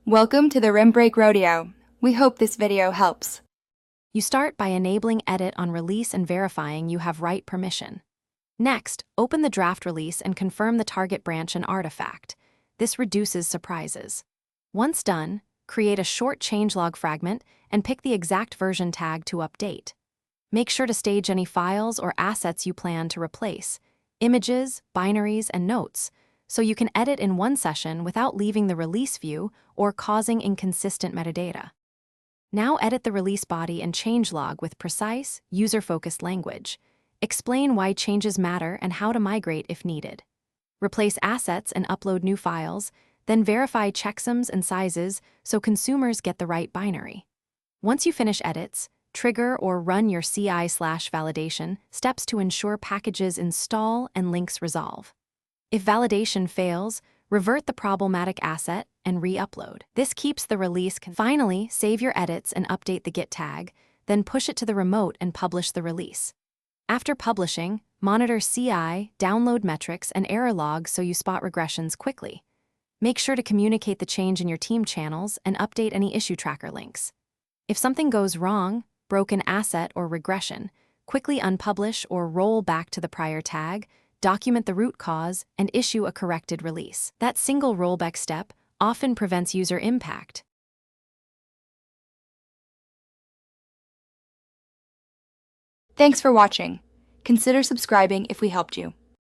Welcome to the Rim Break Rodeo. We hope this video helps. You start by enabling edit on release and verifying you have right permission. Next, open the draft release and confirm the target branch and artifact. This reduces surprises. Once done, create a short changelog fragment and pick the exact version tag to update. Make sure to stage any files or assets you plan to replace, images, binaries, and notes, so you can edit in one session without leaving the release view or causing inconsistent metadata. Now edit the release body and changelog with precise, user-focused language. Explain why changes matter and how to migrate if needed. Replace assets and upload new files, then verify checksums and sizes so consumers get the right binary. Once you finish edits, trigger or run your CI/validation steps to ensure packages install and links resolve. If validation fails, revert the problematic asset and re-upload. This keeps the release. Finally, save your edits and update the Git tag, then push it to the remote and publish the release. After publishing, monitor CI, download metrics, and error logs so you spot regressions quickly. Make sure to communicate the change in your team channels and update any issue tracker links. If something goes wrong, broken asset or regression, quickly unpublish or roll back to the prior tag, document the root cause, and issue a corrected release. That single rollback step often prevents user impact. Thanks for watching. Consider subscribing if we helped you.